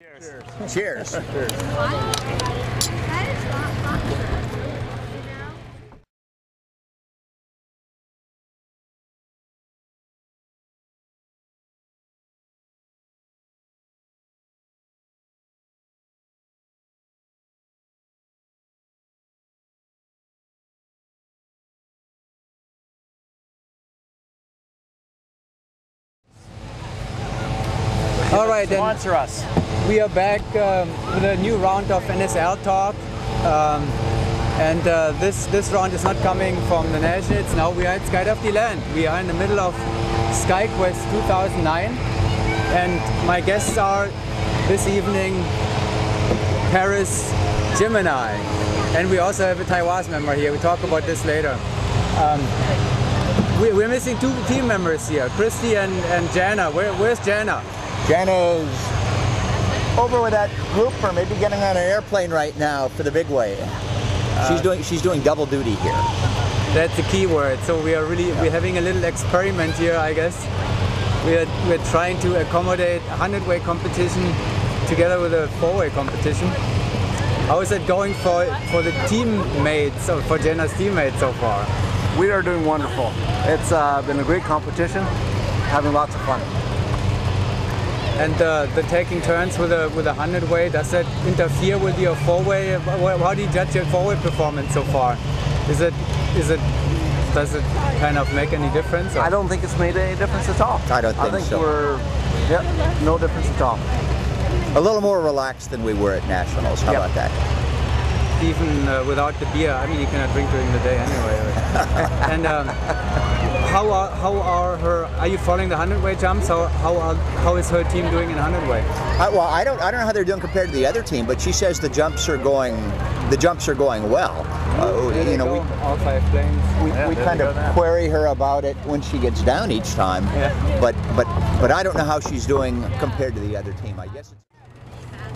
Cheers. Cheers. All right, then sponsor us. We are back with a new round of NSL talk, and this round is not coming from the Nationals. Now we are at SkyQuest. We are in the middle of SkyQuest 2009, and my guests are this evening Perris, Jimani, and we also have a Taiwan member here. We talk about this later. We're missing two team members here, Christy and Jana. Where's Jana? Jana's over with that group, or maybe getting on an airplane right now for the big wave. She's doing double duty here. That's the key word. So we're having a little experiment here, I guess. We're trying to accommodate a 100-way competition together with a 4-way competition. How is it going for the teammates, or for Jana's teammates so far? We are doing wonderful. It's been a great competition, having lots of fun. And the taking turns with a 100-way, does that interfere with your 4-way? How do you judge your 4-way performance so far? Does it kind of make any difference? Or? I don't think it's made any difference at all. I think so. No difference at all. A little more relaxed than we were at Nationals. How about that? Even without the beer, I mean, you cannot drink during the day anyway. And are you following the 100-way jumps? How is her team doing in 100-way? Well, I don't know how they're doing compared to the other team, but she says the jumps are going well. You know, all 5 planes. We kind of query her about it when she gets down each time. Yeah. But I don't know how she's doing compared to the other team. I guess.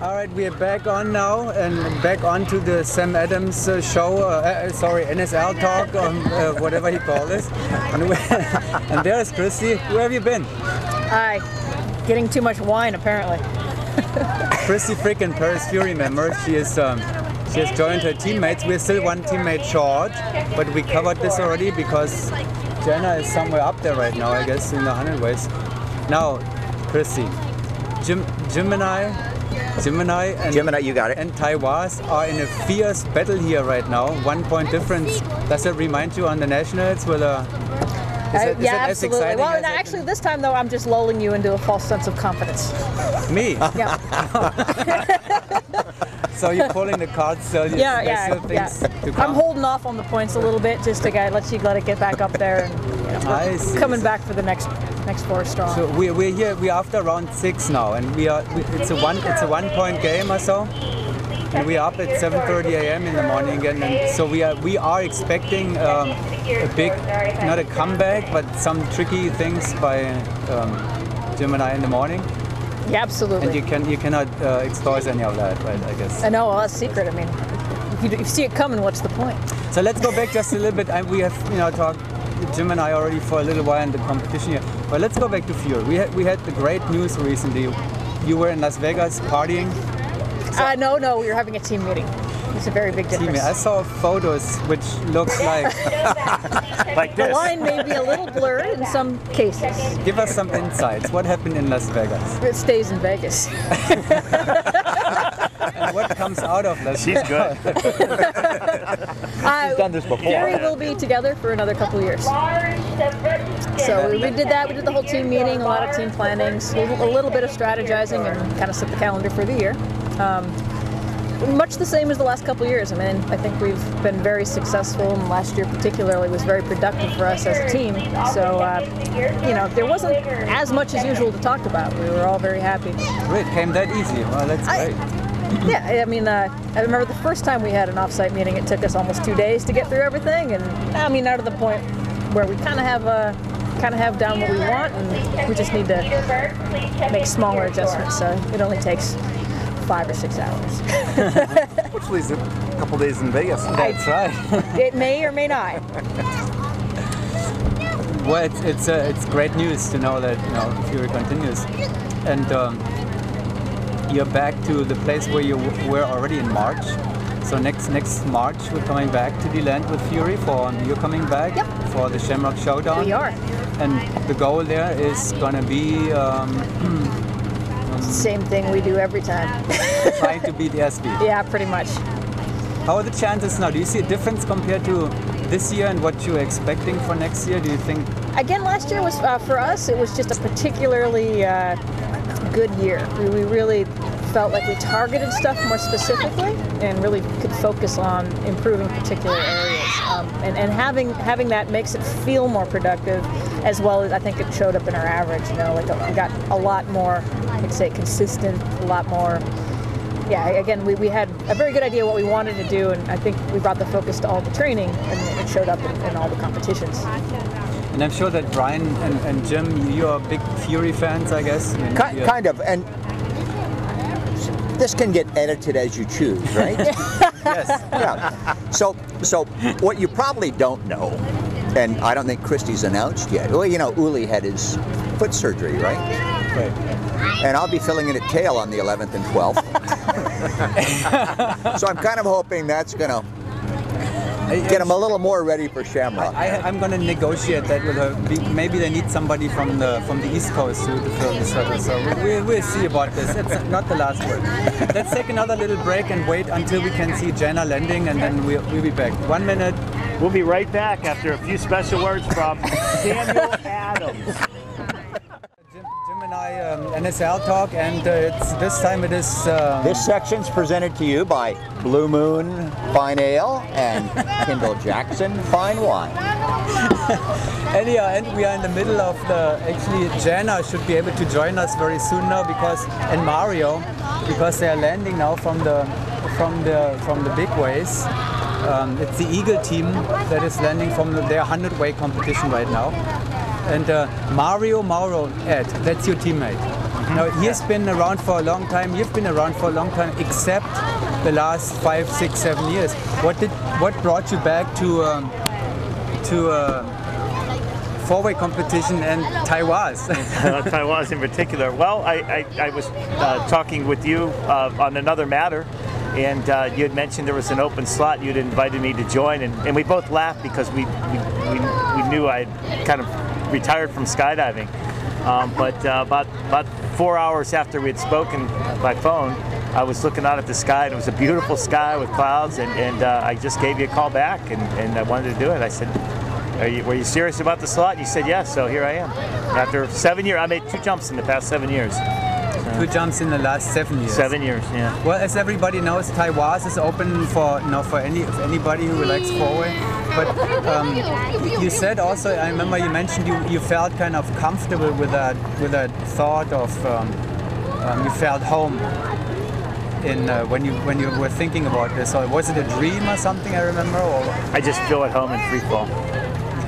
All right, we are back on now and back onto the Sam Adams show. NSL talk, whatever he called this. And there's Christy. Where have you been? Getting too much wine apparently. Christy freaking Perris Fury member. She has joined her teammates. We're still one teammate short, but we covered this already because Jana is somewhere up there right now, I guess, in the 100 ways. Now, Christy, Jimani, you got it. And Taiwan are in a fierce battle here right now. 1 point difference. Does it remind you on the Nationals? Yeah, absolutely. Well, actually, this time though, I'm just lulling you into a false sense of confidence. Me? Yeah. So you're pulling the cards still? Yeah. I'm holding off on the points a little bit just to let it get back up there, and coming back for the next 4 strong. So we're here. We're after round 6 now, and it's a 1 point game or so. And we are up at 7:30 a.m. in the morning again, and so we are expecting a big, not a comeback, but some tricky things by Jimani in the morning. Yeah, absolutely. And you cannot expose any of that, right? I guess. I know, well, that's secret. I mean, if you see it coming, what's the point? So let's go back just a little bit. We have talked Jim and I already for a little while in the competition here, but let's go back to Fury. We had the great news recently. You were in Las Vegas partying. No, we were having a team meeting. It's a very big difference. I saw photos which looked like like this. The line may be a little blurred in some cases. Give us some insights. What happened in Las Vegas? It stays in Vegas. And what comes out of Las Vegas? She's good. She's done this before. Fury will be together for another couple of years. So we did that. We did the whole team meeting, a lot of team planning, a little bit of strategizing, and kind of set the calendar for the year. Much the same as the last couple of years. I mean, I think we've been very successful, and last year particularly was very productive for us as a team. So, there wasn't as much as usual to talk about. We were all very happy. Great, came that easy. Well, that's great. Yeah, I mean, I remember the first time we had an offsite meeting, it took us almost 2 days to get through everything, and I mean, out of the point where we kind of have down what we want, and we just need to make smaller adjustments. So it only takes 5 or 6 hours. Which leaves a couple days in Vegas. That's right. It may or may not. Well, it's great news to know that Fury continues, and you're back to the place where you were already in March. So next March we're coming back to the land with Fury you're coming back for the Shamrock Showdown. We are. And the goal there is gonna be same thing we do every time. trying to beat airspeed. Yeah, pretty much. How are the chances now? Do you see a difference compared to this year and what you're expecting for next year? Do you think? Again, last year was for us. It was just a particularly good year. We really felt like we targeted stuff more specifically and really could focus on improving particular areas. And having that makes it feel more productive, as well as I think it showed up in our average. You know, like we got a lot more, I'd say, consistent, a lot more. Yeah, again, we had a very good idea what we wanted to do, and I think we brought the focus to all the training, and it showed up in all the competitions. And I'm sure that Brian and Jim, you are big Fury fans, I guess. I mean, kind of, and this can get edited as you choose, right? Yes. Yeah. So what you probably don't know, and I don't think Christie's announced yet. Well, you know, Uli had his foot surgery, right? Right. And I'll be filling in at tail on the 11th and 12th. So I'm kind of hoping that's going to get him a little more ready for Shamrock. I'm going to negotiate that with her. Maybe they need somebody from the East Coast to fill this circle. So we'll see about this. It's not the last word. Let's take another little break and wait until we can see Jenna landing, and then we'll be back. 1 minute. We'll be right back after a few special words from Samuel Adams. Jim and I, NSL talk, and this time it is... This section's presented to you by Blue Moon Fine Ale and Kendall Jackson Fine Wine. Anyhow, and we are in the middle of actually Jana should be able to join us very soon now and Mario, because they are landing now from the big ways. It's the Eagle team that is landing from their 100-way competition right now. And Mauro, Ed, that's your teammate. Now, he's been around for a long time, you've been around for a long time, except the last 5, 6, 7 years. What brought you back to four-way competition and Taiwas? Taiwas in particular. Well, I was talking with you on another matter, and you had mentioned there was an open slot. You'd invited me to join, and we both laughed because we knew I'd kind of retired from skydiving. But about 4 hours after we had spoken by phone, I was looking out at the sky, and it was a beautiful sky with clouds, and I just gave you a call back, and I wanted to do it. I said, were you serious about the slot? You said yes, so here I am. After 7 years, I made 2 jumps in the past 7 years. 2 jumps in the last 7 years. 7 years, yeah. Well, as everybody knows, Taiwan is open for anybody who likes four-way. But you said also, I remember you mentioned you felt kind of comfortable with that thought of you felt home in when you were thinking about this. Or was it a dream or something? I remember. Or I just feel at home in free fall.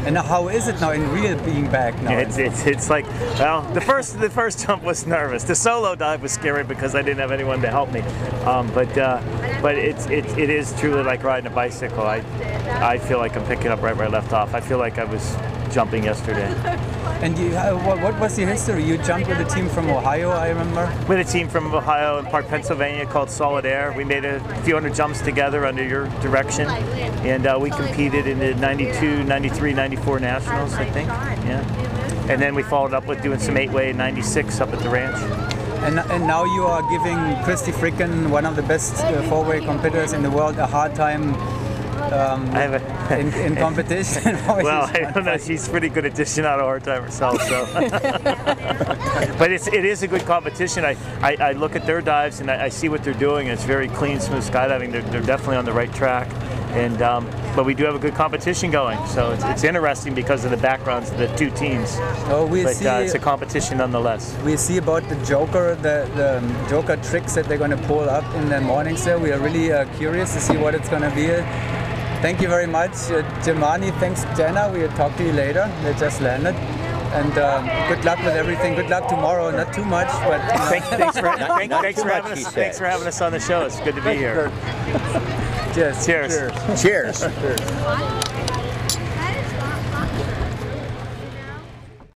And how is it now in real being back now? It's like, well, the first jump was nervous. The solo dive was scary because I didn't have anyone to help me. But it is truly like riding a bicycle. I feel like I'm picking up right where I left off. I feel like I was jumping yesterday. And what was your history? You jumped with a team from Ohio, I remember? With a team from Ohio in Park, Pennsylvania called Solid Air. We made a few hundred jumps together under your direction. And we competed in the 92, 93, 94 Nationals, I think. Yeah. And then we followed up with doing some 8-way in 96 up at the ranch. And now you are giving Christy Fricken, one of the best four-way competitors in the world, a hard time in competition. Well, I don't know. She's pretty good at dishing out a hard time herself. So, but it is a good competition. I look at their dives and I see what they're doing. It's very clean, smooth skydiving. They're definitely on the right track. And but we do have a good competition going. So it's interesting because of the backgrounds of the two teams. Oh, it's a competition nonetheless. We see about the Joker, the Joker tricks that they're going to pull up in the mornings there. We are really curious to see what it's going to be. Thank you very much, Jimani. Thanks, Jenna. We'll talk to you later. They just landed. And good luck with everything. Good luck tomorrow. Not too much, but thanks for having us on the show. It's good to be here. Cheers. Cheers. Cheers. Cheers.